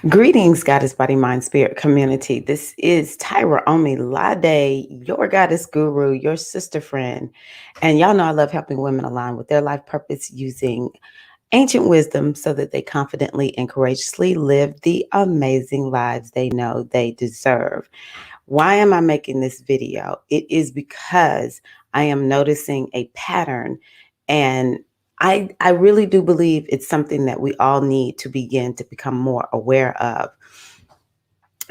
Greetings, Goddess Body Mind Spirit community. This is Tyra Omi Lade, your goddess guru, your sister friend. And y'all know I love helping women align with their life purpose using ancient wisdom so that they confidently and courageously live the amazing lives they know they deserve. Why am I making this video? It is because I am noticing a pattern, and I really do believe it's something that we all need to begin to become more aware of.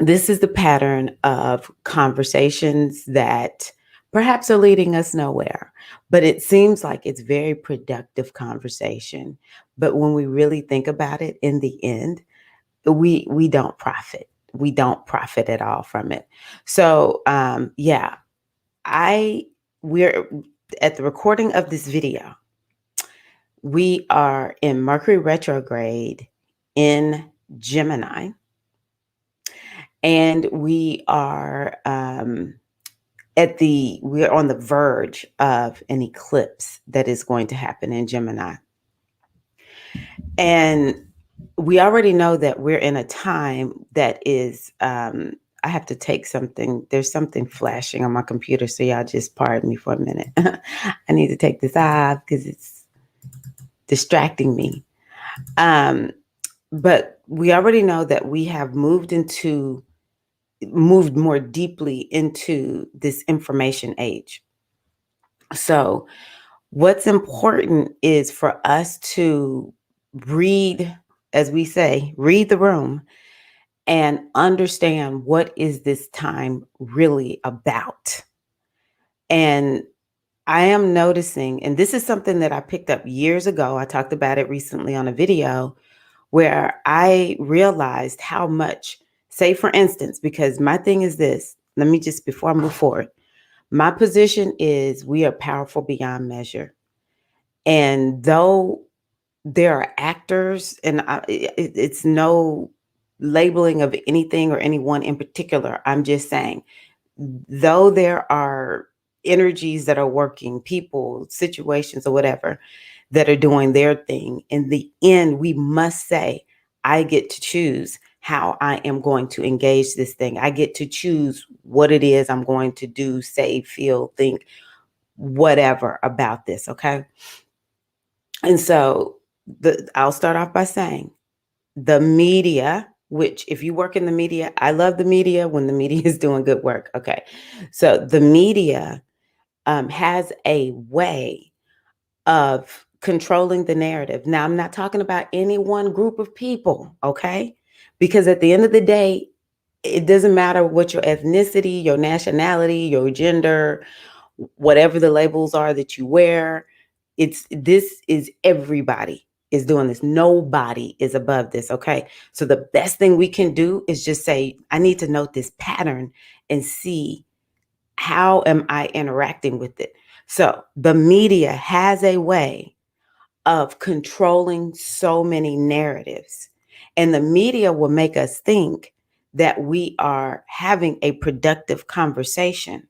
This is the pattern of conversations that perhaps are leading us nowhere, but it seems like it's very productive conversation. But when we really think about it, in the end, we don't profit. We don't profit at all from it. So yeah, I we're at the recording of this video. We are in Mercury retrograde in Gemini, and we're on the verge of an eclipse that is going to happen in Gemini. And we already know that we're in a time that is, I have to take something. There's something flashing on my computer, so y'all just pardon me for a minute. I need to take this off because it's distracting me. But we already know that we have moved more deeply into this information age. So what's important is for us to read, as we say, read the room and understand what is this time really about. And I am noticing, and this is something that I picked up years ago. I talked about it recently on a video where I realized how much, say for instance, because my thing is this, let me just, before I move forward, my position is we are powerful beyond measure. And though there are actors, and it's no labeling of anything or anyone in particular, I'm just saying, though there are energies that are working, people, situations, or whatever, that are doing their thing, in the end, we must say, I get to choose how I am going to engage this thing. I get to choose what it is I'm going to do, say, feel, think, whatever about this, okay? And so I'll start off by saying the media, which if you work in the media, I love the media when the media is doing good work. Okay. So the media has a way of controlling the narrative. Now, I'm not talking about any one group of people, okay? Because at the end of the day, it doesn't matter what your ethnicity, your nationality, your gender, whatever the labels are that you wear. This is everybody is doing this. Nobody is above this. Okay. So the best thing we can do is just say, I need to note this pattern and see how am I interacting with it. So the media has a way of controlling so many narratives, and the media will make us think that we are having a productive conversation,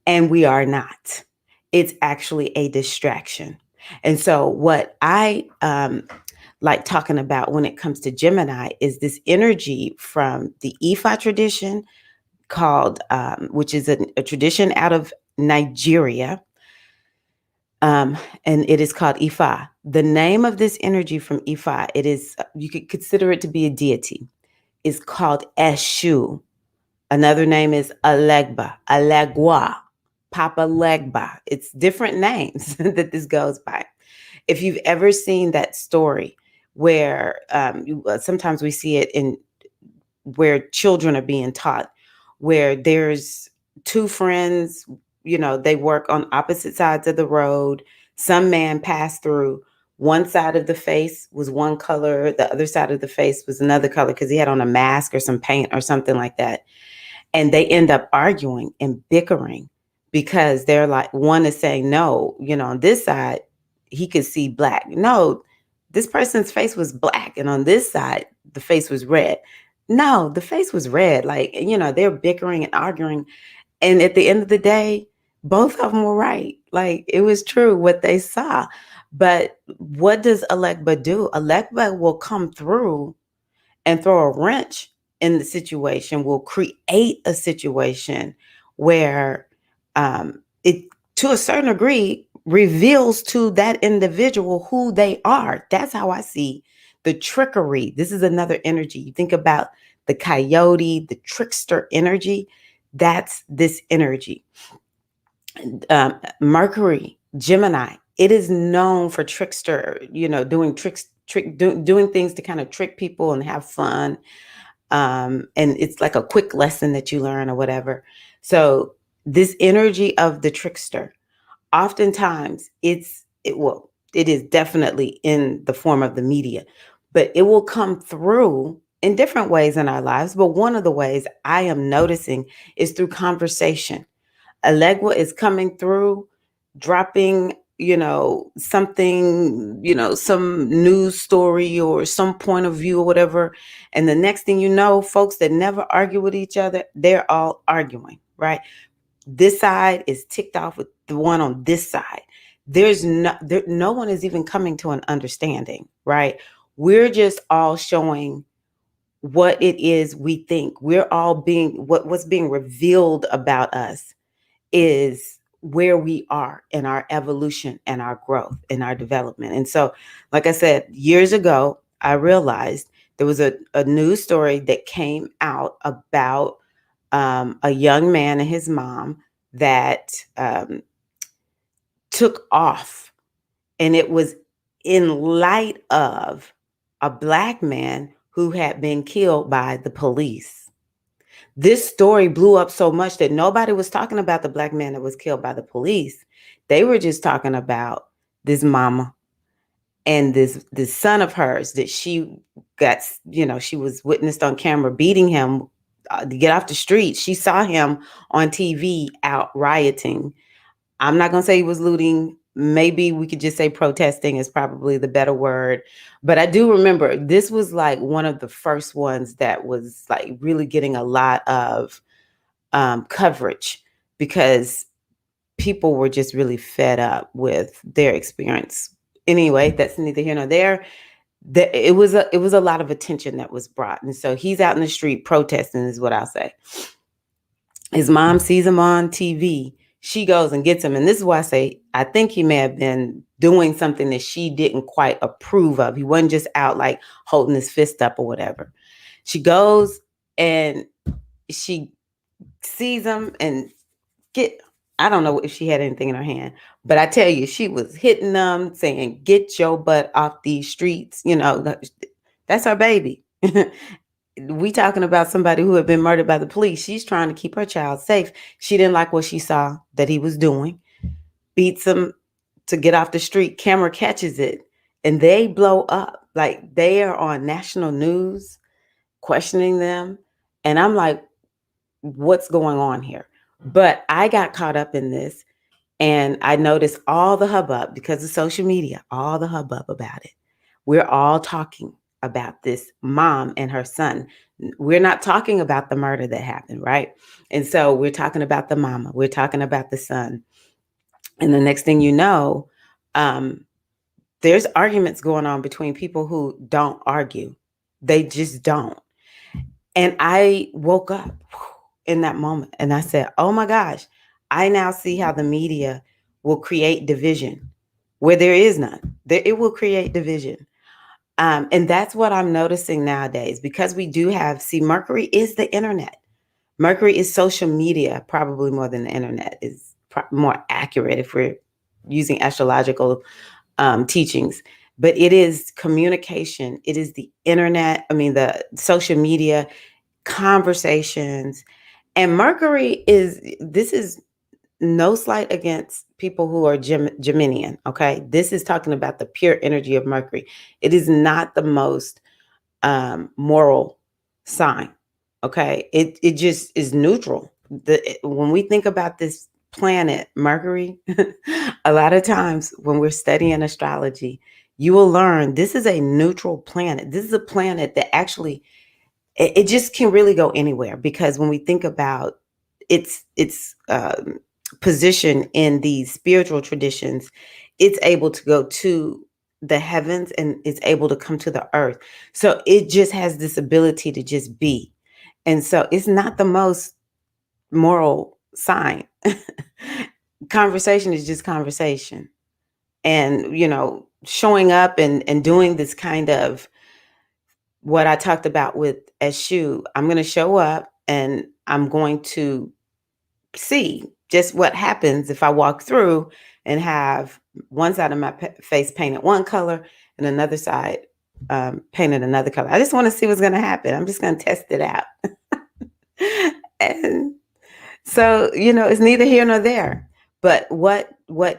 and we are not. It's actually a distraction. And so, what I like talking about when it comes to Gemini is this energy from the Ifa tradition, called, which is a tradition out of Nigeria, and it is called Ifa. The name of this energy from Ifa, it is, you could consider it to be a deity, is called Eshu. Another name is Alegba, Alegwa, Papa Legba. It's different names that this goes by. If you've ever seen that story where sometimes we see it in where children are being taught, where there's two friends, they work on opposite sides of the road. Some man passed through. One side of the face was one color, the other side of the face was another color because he had on a mask or some paint or something like that. And they end up arguing and bickering because they're like, one is saying, no, on this side, he could see black. No, this person's face was black. And on this side, the face was red. No, the face was red. Like, they're bickering and arguing. And at the end of the day, both of them were right. Like, it was true what they saw. But what does Alekba do? Alekba will come through and throw a wrench in the situation, will create a situation where it, to a certain degree, reveals to that individual who they are. That's how I see the trickery. This is another energy. You think about the coyote, the trickster energy. That's this energy. Mercury, Gemini, it is known for trickster, doing doing things to kind of trick people and have fun. And it's like a quick lesson that you learn or whatever. So this energy of the trickster, oftentimes it is definitely in the form of the media, but it will come through in different ways in our lives. But one of the ways I am noticing is through conversation. Allegra is coming through, dropping, something, some news story or some point of view or whatever. And the next thing you know, folks that never argue with each other, they're all arguing, right? This side is ticked off with the one on this side. No one is even coming to an understanding, right? We're just all showing what it is we think. We're all what's being revealed about us is where we are in our evolution and our growth and our development. And so, like I said, years ago, I realized there was a news story that came out about a young man and his mom that took off. And it was in light of a Black man who had been killed by the police. This story blew up so much that nobody was talking about the Black man that was killed by the police. They were just talking about this mama and this son of hers that she got, she was witnessed on camera beating him to get off the street. She saw him on TV out rioting. I'm not going to say he was looting. Maybe we could just say protesting is probably the better word. But I do remember this was like one of the first ones that was like really getting a lot of coverage because people were just really fed up with their experience. Anyway, that's neither here nor there. It was a lot of attention that was brought. And so he's out in the street protesting is what I'll say. His mom sees him on TV. She goes and gets him. And this is why I say, I think he may have been doing something that she didn't quite approve of. He wasn't just out like holding his fist up or whatever. She goes and she sees him and I don't know if she had anything in her hand, but I tell you, she was hitting them saying, get your butt off these streets. That's her baby. We talking about somebody who had been murdered by the police. She's trying to keep her child safe. She didn't like what she saw that he was doing. Beats him to get off the street. Camera catches it and they blow up. Like they are on national news questioning them. And I'm like, what's going on here? But I got caught up in this and I noticed all the hubbub because of social media, all the hubbub about it. We're all talking about this mom and her son. We're not talking about the murder that happened, right? And so we're talking about the mama. We're talking about the son. And the next thing you know, there's arguments going on between people who don't argue. They just don't. And I woke up in that moment and I said, oh my gosh, I now see how the media will create division where there is none. It will create division. And that's what I'm noticing nowadays because we do Mercury is the internet. Mercury is social media, probably more than the internet is more accurate if we're using astrological teachings. But it is communication. It is the internet. The social media, conversations. And Mercury this is no slight against people who are Geminian, okay? This is talking about the pure energy of Mercury. It is not the most moral sign, okay? It just is neutral. When we think about this planet, Mercury, a lot of times when we're studying astrology, you will learn this is a neutral planet. This is a planet that actually, it just can really go anywhere because when we think about its position in these spiritual traditions, it's able to go to the heavens and is able to come to the earth. So it just has this ability to just be. And so it's not the most moral sign. Conversation is just conversation. And, showing up and doing this kind of what I talked about with Eshu, I'm going to show up and I'm going to see just what happens if I walk through and have one side of my face painted one color and another side painted another color. I just want to see what's going to happen. I'm just going to test it out. And so, it's neither here nor there. But what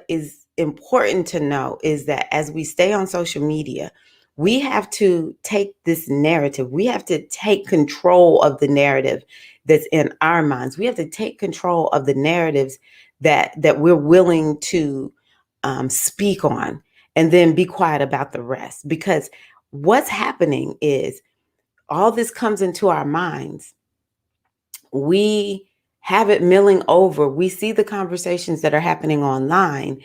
is important to know is that as we stay on social media, we have to take this narrative. We have to take control of the narrative that's in our minds. We have to take control of the narratives that we're willing to speak on, and then be quiet about the rest. Because what's happening is all this comes into our minds. We have it milling over. We see the conversations that are happening online,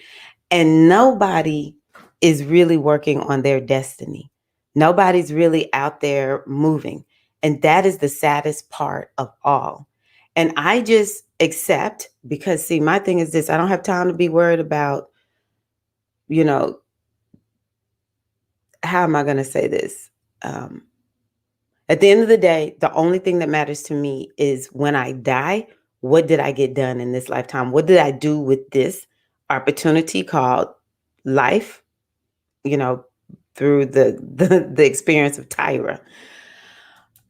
and nobody is really working on their destiny. Nobody's really out there moving. And that is the saddest part of all. And I just accept, because see, my thing is this: I don't have time to be worried about, how am I going to say this? At the end of the day, the only thing that matters to me is when I die, what did I get done in this lifetime? What did I do with this opportunity called life, through the experience of Tyra?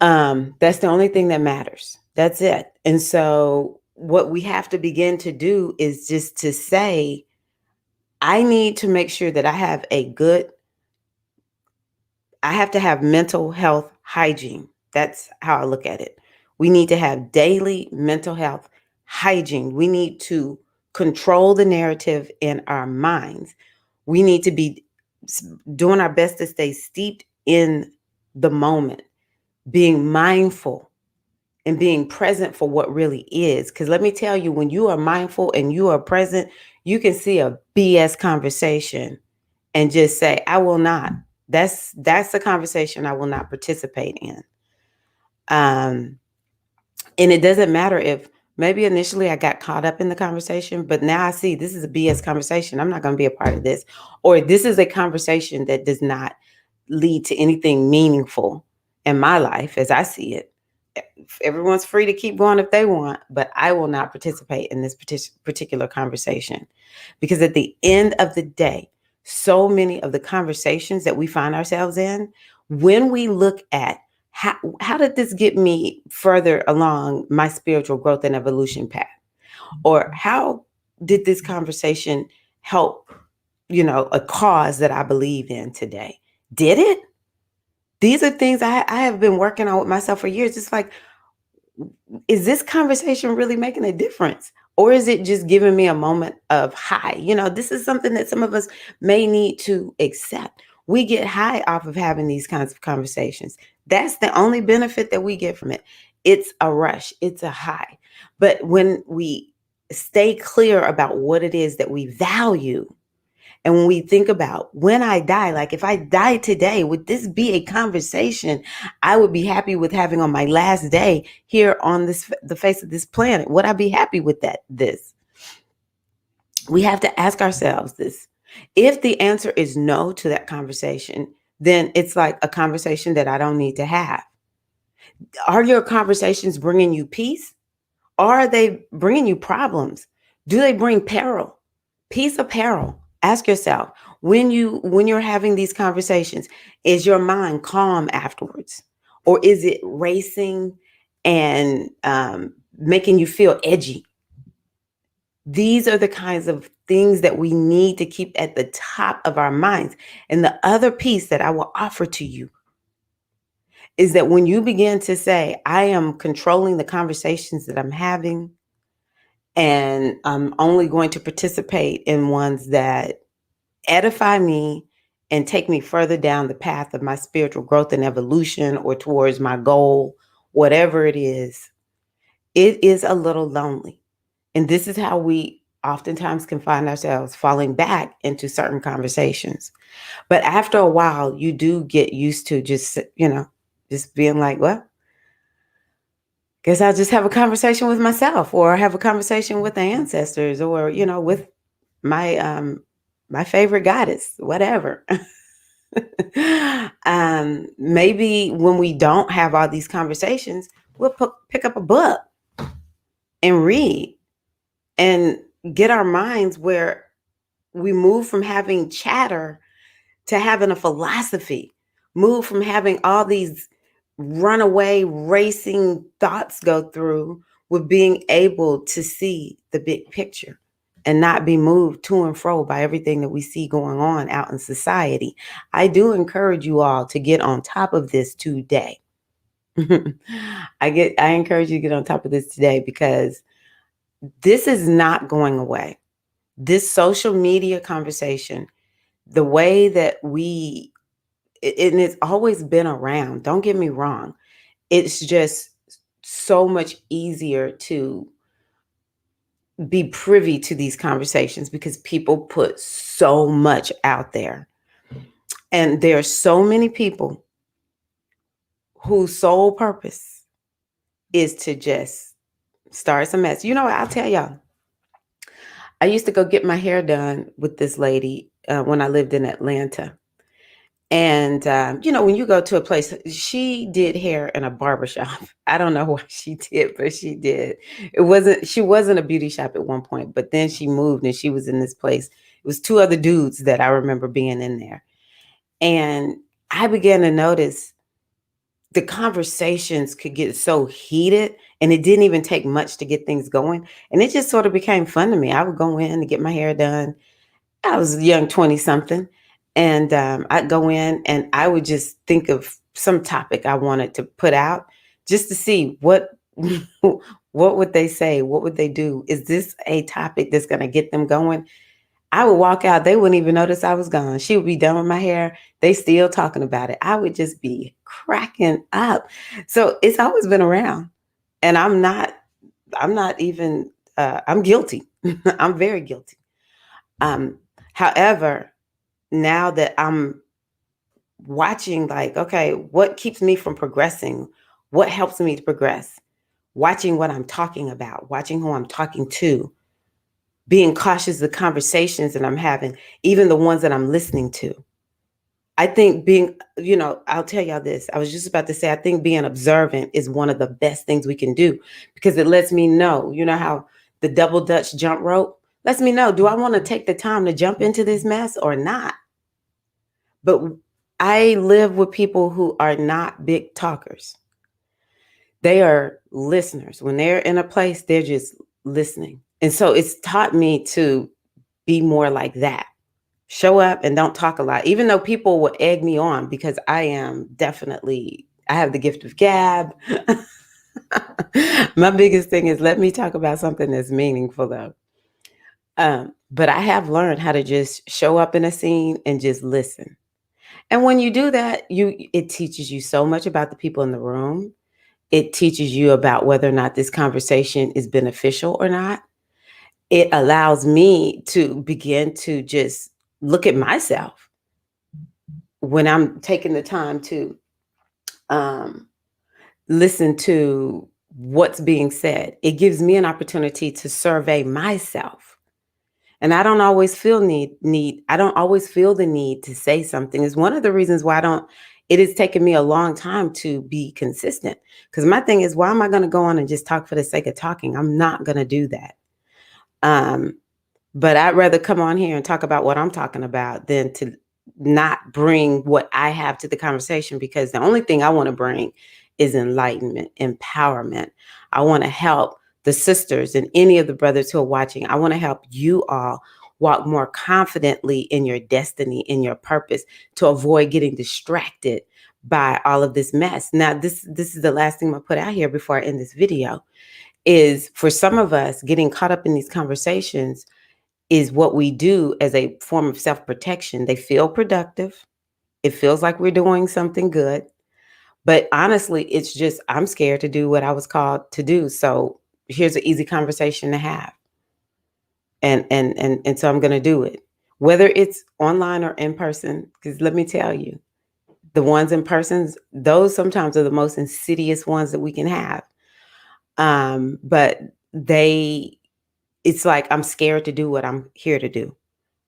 That's the only thing that matters. That's it. And so what we have to begin to do is just to say, I need to make sure that I have to have mental health hygiene. That's how I look at it. We need to have daily mental health hygiene. We need to control the narrative in our minds. We need to be doing our best to stay steeped in the moment, being mindful and being present for what really is. Because let me tell you, when you are mindful and you are present, you can see a BS conversation and just say, I will not. That's a conversation I will not participate in. And it doesn't matter if maybe initially I got caught up in the conversation, but now I see this is a BS conversation. I'm not going to be a part of this. Or this is a conversation that does not lead to anything meaningful in my life as I see it. Everyone's free to keep going if they want, but I will not participate in this particular conversation. Because at the end of the day, so many of the conversations that we find ourselves in, when we look at how did this get me further along my spiritual growth and evolution path? Or how did this conversation help, a cause that I believe in today? Did it? These are things I have been working on with myself for years. It's like, is this conversation really making a difference? Or is it just giving me a moment of high? This is something that some of us may need to accept. We get high off of having these kinds of conversations. That's the only benefit that we get from it. It's a rush. It's a high. But when we stay clear about what it is that we value, and when we think about when I die, like if I die today, would this be a conversation I would be happy with having on my last day here on the face of this planet? Would I be happy with this? We have to ask ourselves this. If the answer is no to that conversation, then it's like a conversation that I don't need to have. Are your conversations bringing you peace? Or are they bringing you problems? Do they bring peril? Peace or peril? Ask yourself, when you're having these conversations, is your mind calm afterwards? Or is it racing and making you feel edgy? These are the kinds of things that we need to keep at the top of our minds. And the other piece that I will offer to you is that when you begin to say, I am controlling the conversations that I'm having, and I'm only going to participate in ones that edify me and take me further down the path of my spiritual growth and evolution, or towards my goal, whatever it is a little lonely. And this is how we oftentimes can find ourselves falling back into certain conversations. But after a while, you do get used to just, just being like, well, guess I'll just have a conversation with myself or have a conversation with the ancestors or, with my my favorite goddess, whatever. Maybe when we don't have all these conversations, we'll pick up a book and read and get our minds where we move from having chatter to having a philosophy, move from having all these runaway racing thoughts go through with being able to see the big picture and not be moved to and fro by everything that we see going on out in society. I do encourage you all to get on top of this today. I encourage you to get on top of this today because this is not going away. This social media conversation, the way that and it's always been around, don't get me wrong. It's just so much easier to be privy to these conversations because people put so much out there. And there are so many people whose sole purpose is to just start some mess. You know what? I'll tell y'all. I used to go get my hair done with this lady when I lived in Atlanta. And, when you go to a place, she did hair in a barbershop. I don't know what she did, but she did. She wasn't a beauty shop at one point, but then she moved and she was in this place. It was two other dudes that I remember being in there. And I began to notice the conversations could get so heated and it didn't even take much to get things going. And it just sort of became fun to me. I would go in to get my hair done. I was a young 20 something. And I'd go in and I would just think of some topic I wanted to put out just to see what what would they say? What would they do? Is this a topic that's going to get them going? I would walk out. They wouldn't even notice I was gone. She would be done with my hair. They still talking about it. I would just be cracking up. So it's always been around. And I'm not even, I'm guilty. I'm very guilty. However, now that I'm watching, like, okay, what keeps me from progressing? What helps me to progress? Watching what I'm talking about, watching who I'm talking to, being cautious of the conversations that I'm having, even the ones that I'm listening to. I think I'll tell y'all this. I was just about to say, I think being observant is one of the best things we can do because it lets me know, how the double Dutch jump rope lets me know, do I want to take the time to jump into this mess or not? But I live with people who are not big talkers. They are listeners. When they're in a place, they're just listening. And so it's taught me to be more like that. Show up and don't talk a lot, even though people will egg me on because I have the gift of gab. My biggest thing is let me talk about something that's meaningful though. But I have learned how to just show up in a scene and just listen. And when you do that, it teaches you so much about the people in the room. It teaches you about whether or not this conversation is beneficial or not. It allows me to begin to just look at myself when I'm taking the time to listen to what's being said. It gives me an opportunity to survey myself. And I don't always feel I don't always feel the need to say something. Is one of the reasons why it has taken me a long time to be consistent. Because my thing is, why am I going to go on and just talk for the sake of talking? I'm not going to do that. But I'd rather come on here and talk about what I'm talking about than to not bring what I have to the conversation, because the only thing I want to bring is enlightenment, empowerment. I want to help the sisters and any of the brothers who are watching. I want to help you all walk more confidently in your destiny, in your purpose, to avoid getting distracted by all of this mess. Now, this is the last thing I'm gonna put out here before I end this video, is for some of us, getting caught up in these conversations is what we do as a form of self-protection. They feel productive. It feels like we're doing something good. But honestly, it's just, I'm scared to do what I was called to do. So here's an easy conversation to have. And so I'm going to do it, whether it's online or in person, because let me tell you, the ones in persons, those sometimes are the most insidious ones that we can have. But they it's like I'm scared to do what I'm here to do.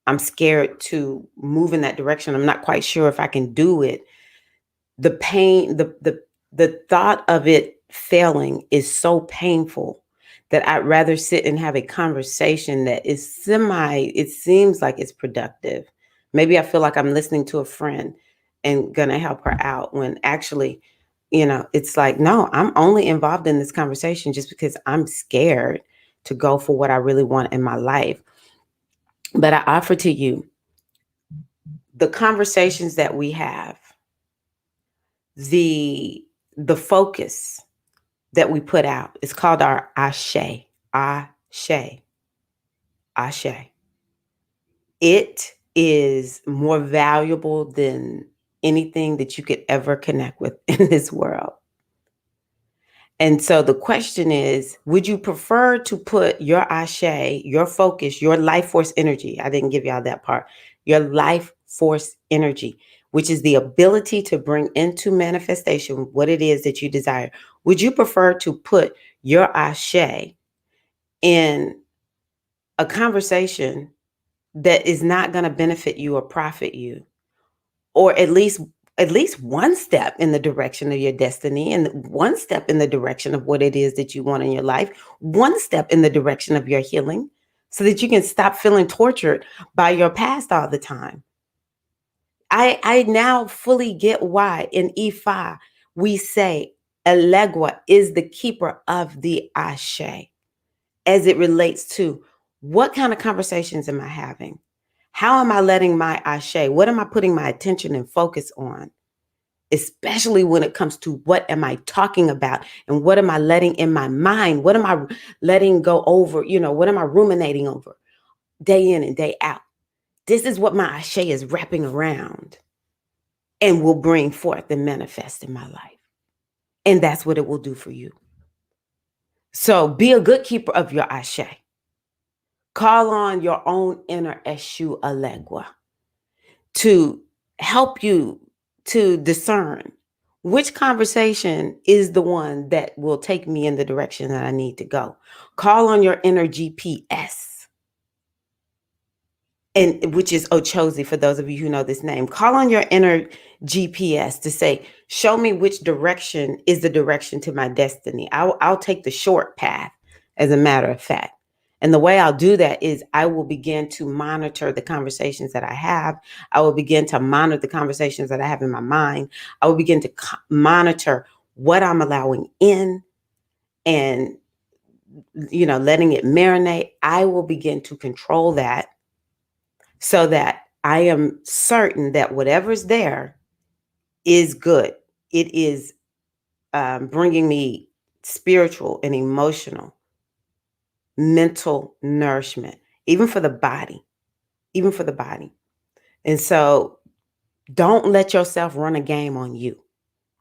I'm scared to move in that direction. I'm not quite sure if I can do it. The pain, the thought of it failing is so painful that I'd rather sit and have a conversation that is it seems like it's productive. Maybe I feel like I'm listening to a friend and gonna help her out when actually, it's like, no, I'm only involved in this conversation just because I'm scared to go for what I really want in my life. But I offer to you the conversations that we have, the the focus that we put out. It's called our ashe. Ashe. Ashe. It is more valuable than anything that you could ever connect with in this world. And so the question is, would you prefer to put your ashe, your focus, your life force energy? I didn't give y'all that part. Your life force energy, which is the ability to bring into manifestation what it is that you desire. Would you prefer to put your ashe in a conversation that is not going to benefit you or profit you, or at least one step in the direction of your destiny and one step in the direction of what it is that you want in your life, one step in the direction of your healing, so that you can stop feeling tortured by your past all the time? I now fully get why in Ifa we say Elegua is the keeper of the Ashe, as it relates to what kind of conversations am I having? How am I letting my ashe? What am I putting my attention and focus on? Especially when it comes to what am I talking about and what am I letting in my mind? What am I letting go over? What am I ruminating over day in and day out? This is what my ashe is wrapping around and will bring forth and manifest in my life. And that's what it will do for you. So be a good keeper of your ashe. Call on your own inner Eshu Alegua to help you to discern which conversation is the one that will take me in the direction that I need to go. Call on your inner GPS, and which is Ochozi for those of you who know this name. Call on your inner GPS to say, show me which direction is the direction to my destiny. I'll take the short path, as a matter of fact. And the way I'll do that is I will begin to monitor the conversations that I have. I will begin to monitor the conversations that I have in my mind. I will begin to monitor what I'm allowing in and, letting it marinate. I will begin to control that so that I am certain that whatever's there is good. It is bringing me spiritual and emotional, mental nourishment, even for the body, even for the body. And so don't let yourself run a game on you.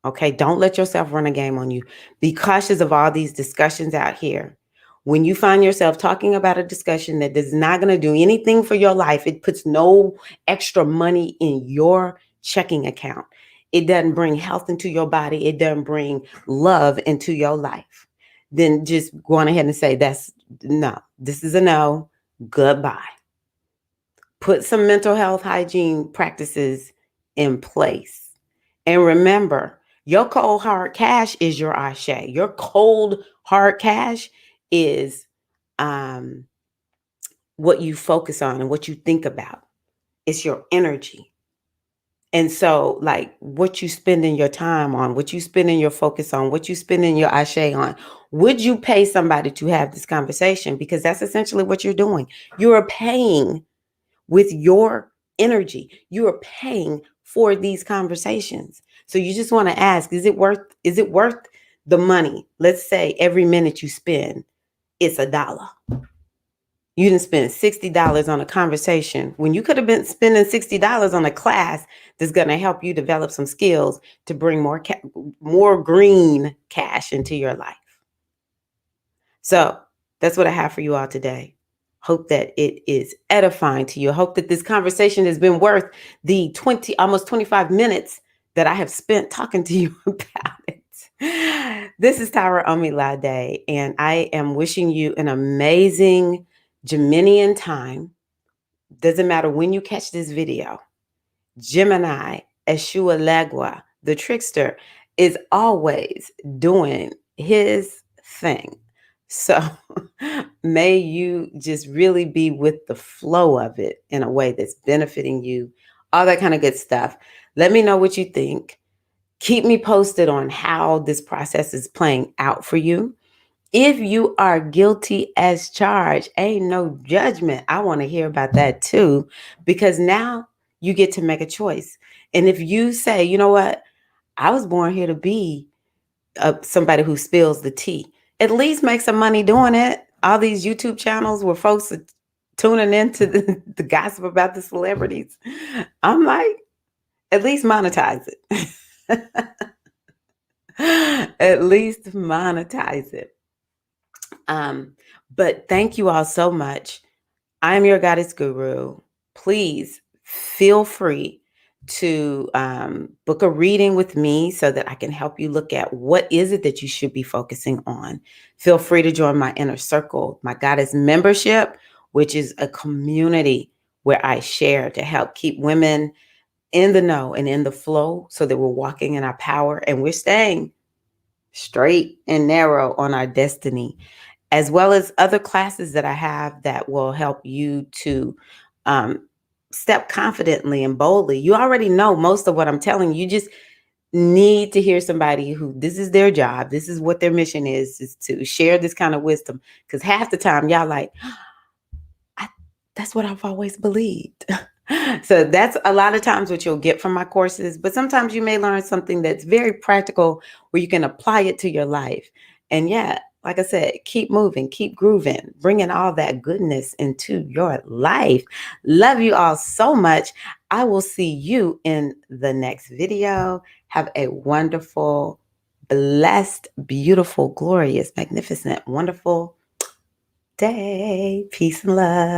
Okay. Don't let yourself run a game on you. Be cautious of all these discussions out here. When you find yourself talking about a discussion that is not going to do anything for your life, it puts no extra money in your checking account. It doesn't bring health into your body. It doesn't bring love into your life. Then just go on ahead and say, this is a no, goodbye. Put some mental health hygiene practices in place. And remember, your cold hard cash is your ashe. Your cold hard cash is what you focus on and what you think about. It's your energy. And so, like, what you spending your time on, what you spending your focus on, what you spending your ashe on, would you pay somebody to have this conversation? Because that's essentially what you're doing. You are paying with your energy. You are paying for these conversations. So you just want to ask, is it worth the money? Let's say every minute you spend, it's $1. You didn't spend $60 on a conversation when you could have been spending $60 on a class that's going to help you develop some skills to bring more green cash into your life. So that's what I have for you all today. Hope that it is edifying to you. I hope that this conversation has been worth the almost 25 minutes that I have spent talking to you about it. This is Tara Omilade, and I am wishing you an amazing Geminian time. Doesn't matter when you catch this video. Gemini, Eshua Legua, the trickster, is always doing his thing. So may you just really be with the flow of it in a way that's benefiting you, all that kind of good stuff. Let me know what you think. Keep me posted on how this process is playing out for you. If you are guilty as charged, ain't no judgment. I want to hear about that too, because now you get to make a choice. And if you say, you know what, I was born here to be somebody who spills the tea, at least make some money doing it. All these YouTube channels where folks are tuning into the gossip about the celebrities. I'm like, at least monetize it. At least monetize it. But thank you all so much. I'm your goddess guru. Please feel free to book a reading with me so that I can help you look at what is it that you should be focusing on. Feel free to join my inner circle, my goddess membership, which is a community where I share to help keep women in the know and in the flow so that we're walking in our power and we're staying straight and narrow on our destiny, as well as other classes that I have that will help you to step confidently and boldly. You already know most of what I'm telling you. You just need to hear somebody who this is their job. This is what their mission is to share this kind of wisdom. Because half the time y'all like, that's what I've always believed. So that's a lot of times what you'll get from my courses. But sometimes you may learn something that's very practical where you can apply it to your life. And yeah, like I said, keep moving, keep grooving, bringing all that goodness into your life. Love you all so much. I will see you in the next video. Have a wonderful, blessed, beautiful, glorious, magnificent, wonderful day. Peace and love.